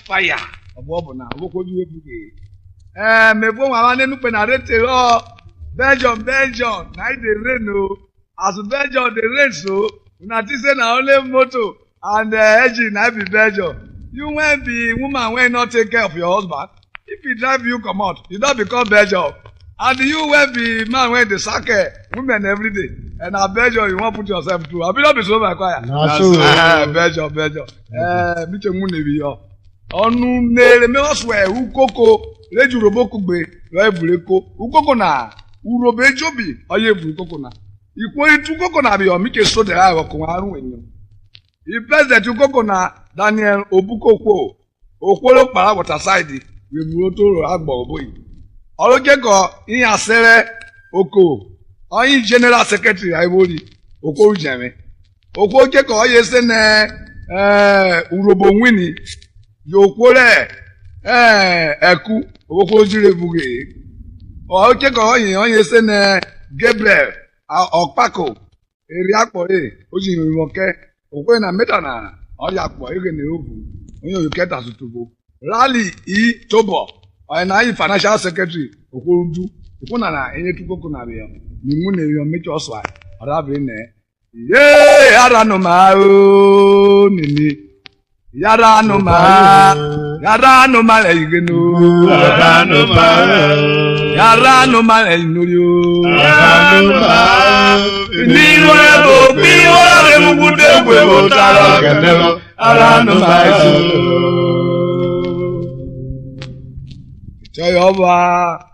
fire. Obobona, woko you ebuge. Me bo wa nenu pe na rete o. Belgium. Na dey rain o. As Belgium dey rain so, una think say na only motor and engine na be Belgium. You when be woman when not take care of your husband. If he drive you come out, you don't become Belgium. And you when be man when they sack women every day. And now Belgium, you want to put yourself through. I will not be so by choir. Belgium. Me too money be yo. Onu nere me oswe ukoko leju Urhobo kugbe lo ebuleko. Ukoko na Urhobo ejobi oye ukoko na. Ipo itu ukoko na be yo mi ke so de ha okun arun enyo. The president ukoko na Daniel Obukoko. Okpolo para water side we muroto agbo oboyi. Olojeko yin asere oko. Oyin general secretary Aibori Oko Jeme. Oko jeko oye se ne Urhobo nwini. Yokwore eku Oko jire buge. Olojeko oyin se ne Gabriel Okpako eri akpore oji nwoke. Okwe na meta na oya po ege ne obu. Oyin yoketa sutubo. Rally Tobo. Na yi financial secretary Okorodu. Ikuna na enye tukoko na be. Ni mu na yo mecho oswa. Ora be ne. Ye yara no ma o nini. Yara no ma le igenu. Yara no ma le inurio. Yara no ma. Ni lo ebo bi o re mu bude gwe o tara kenelo. Yara no ma eso. Jehovah.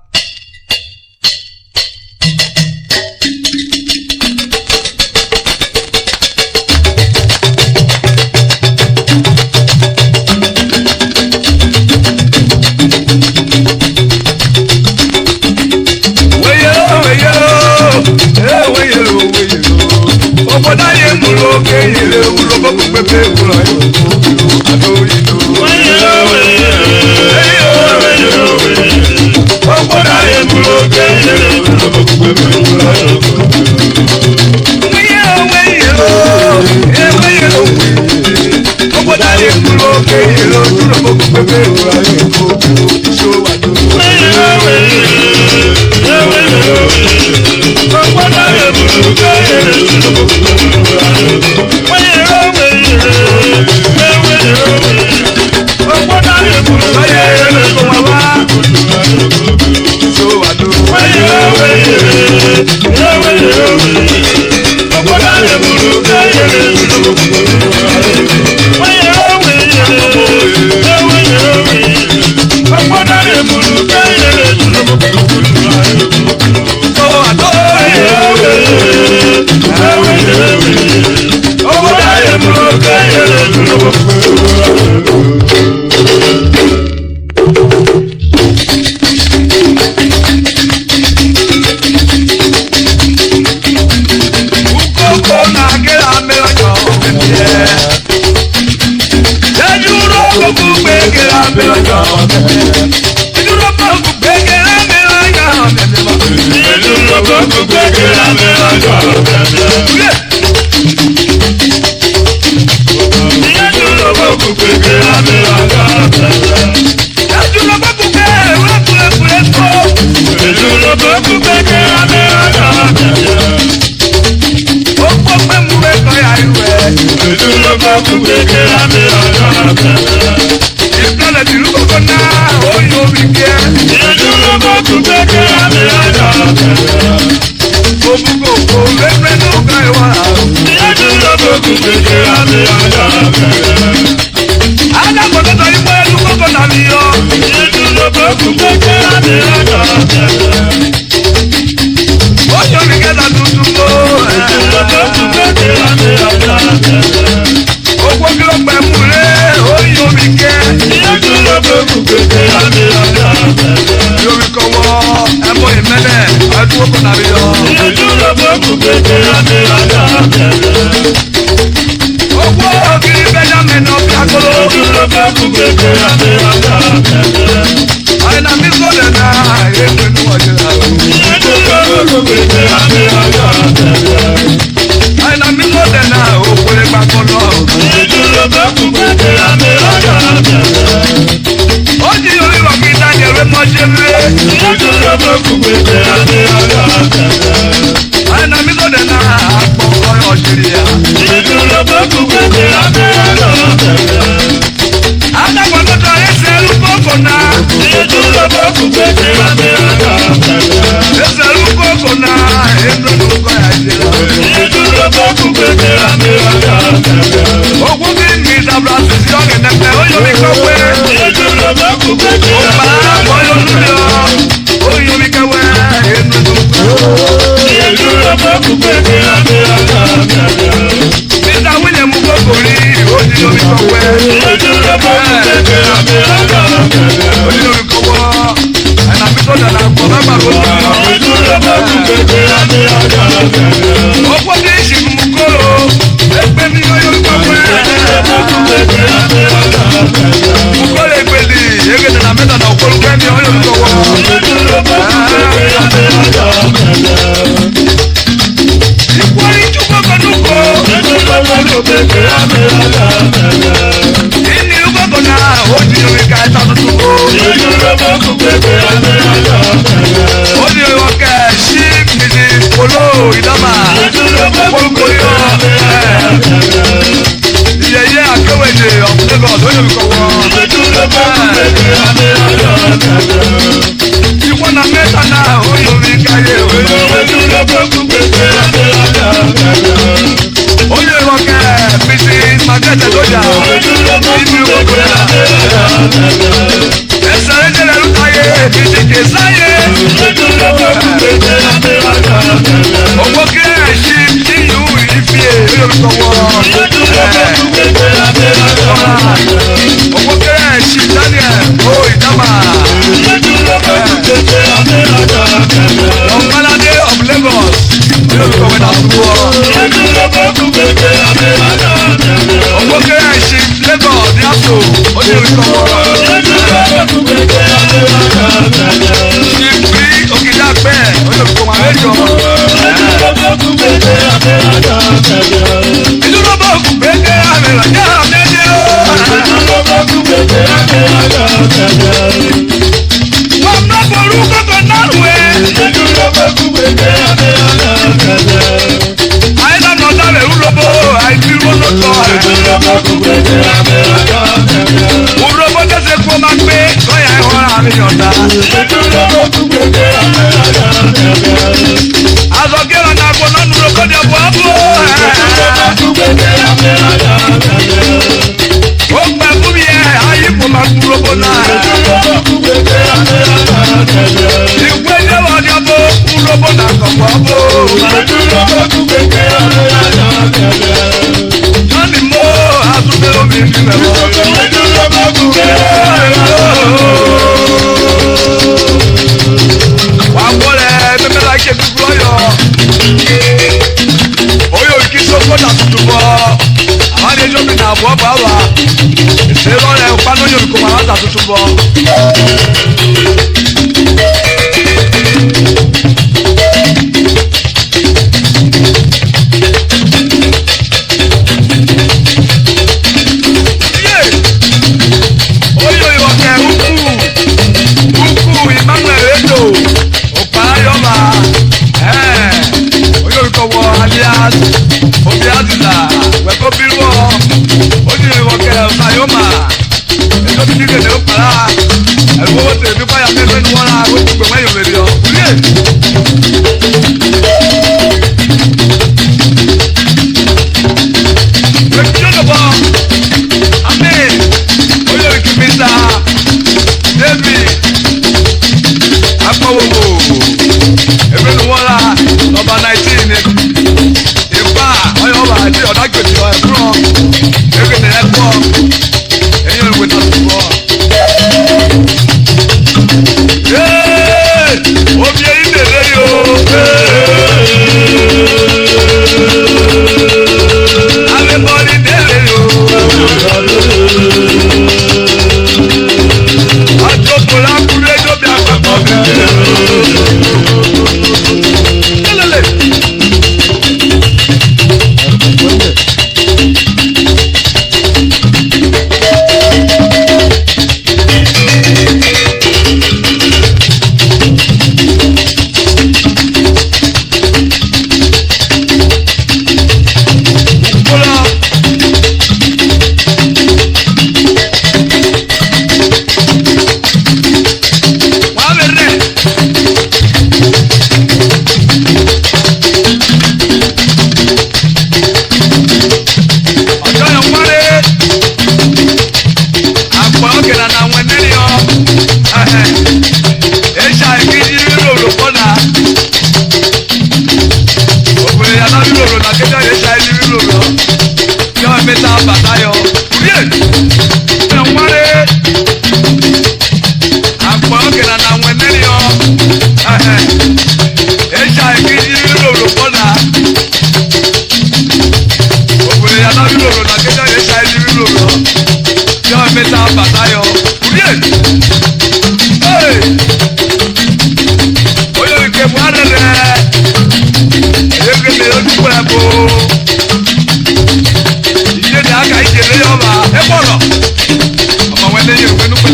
I'm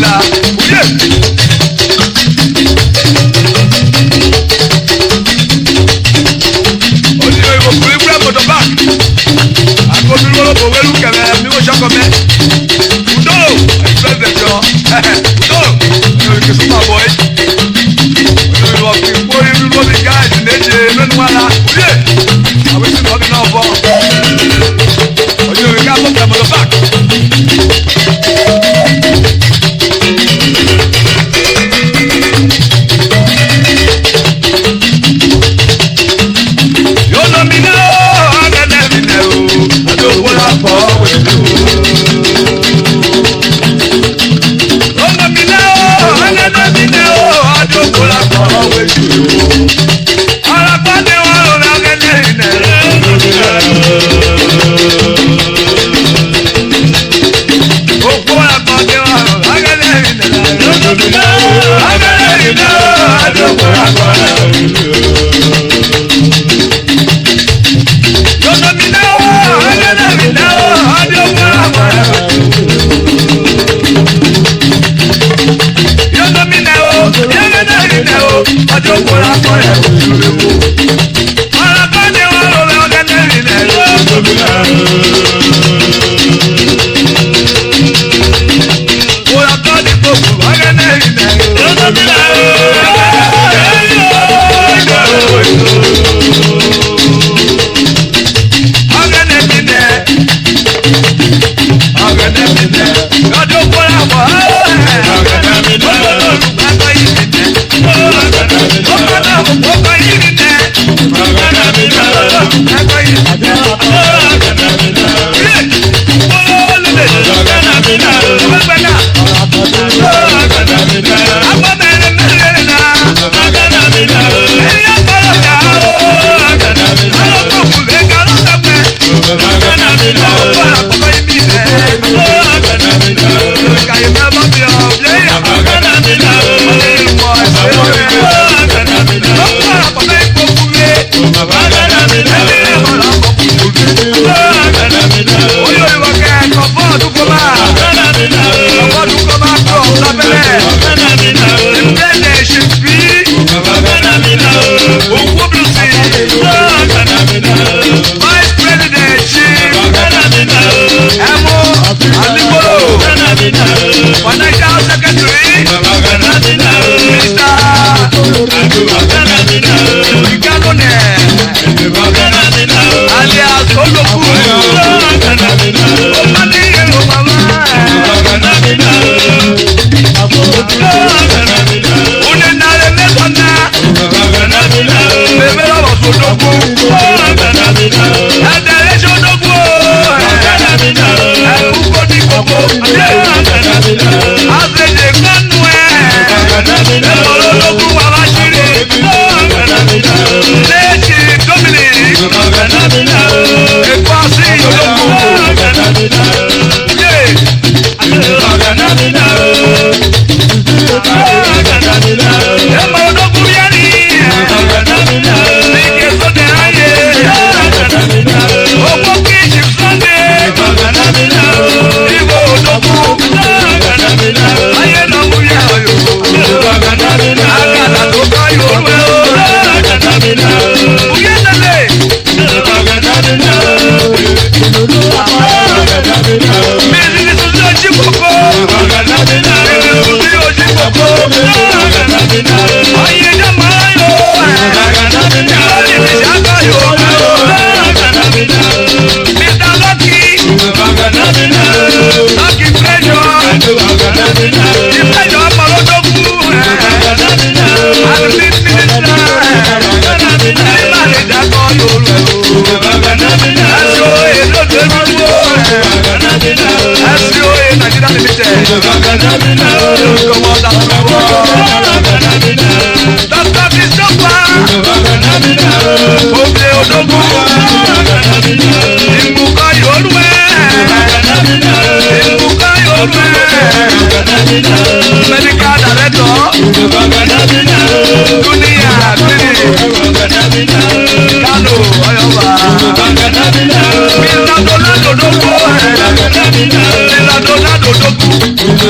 la. Oye. Oye, ìwò kùrí kúrẹ́ mọ̀tò bá. Àkóbí wọ́n bò wẹ́lú kẹ̀mẹ́ mi wọ́n ṣọ́kọ mẹ́. Udo, ẹ̀yin president yọ. Udo, ẹ̀yin kìsùn máa bọ̀ yìí. Oye, ìwọ kì í kó irú lóbi gáàsì léje lónìí wá la. Oye, àwọn èsì lọ́bì náà bọ̀. Oye, ìwé ká bọ̀ mọ̀tò bá.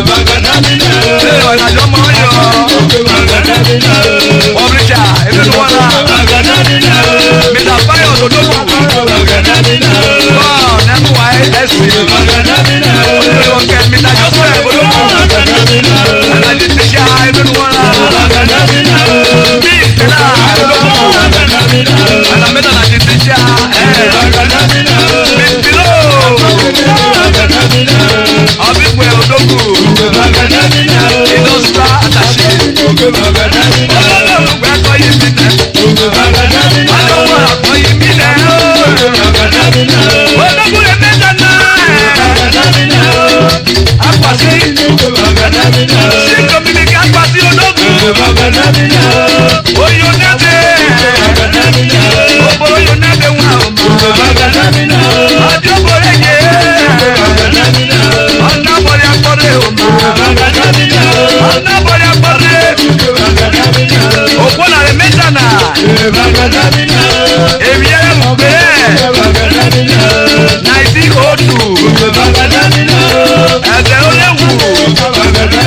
Bangana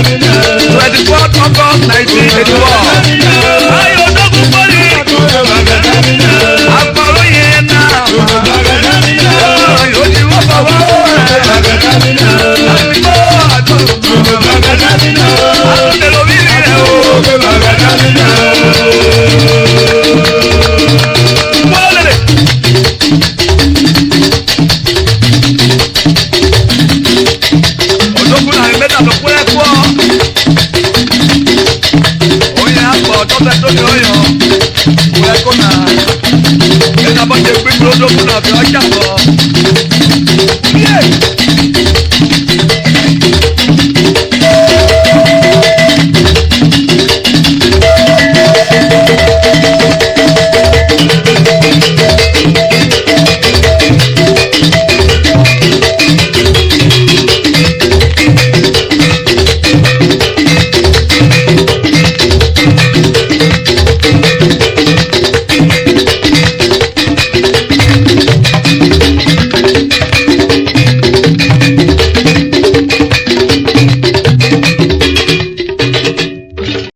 24th August 1981. Ayọ̀ dọ́gún pọ́lì. Àpọ̀lọ́ yẹn náà. Ayọ̀ ti wọ́n bọ̀ wá. Àbíkó àjọ. Àtúntẹ̀ lómi rẹ̀ o. Wọ́lẹ̀. Òdòkúnlá rẹ̀ mẹ́ta ló kúrẹ́ kú ọ́. Oyin akpọ̀ tọ́tẹ̀ tó ní ọyọ̀. Kúrẹ́ kó nà. Ẹ̀ka bọ́ jẹ́ pípé òdòkúnlá fi ọjà bọ̀.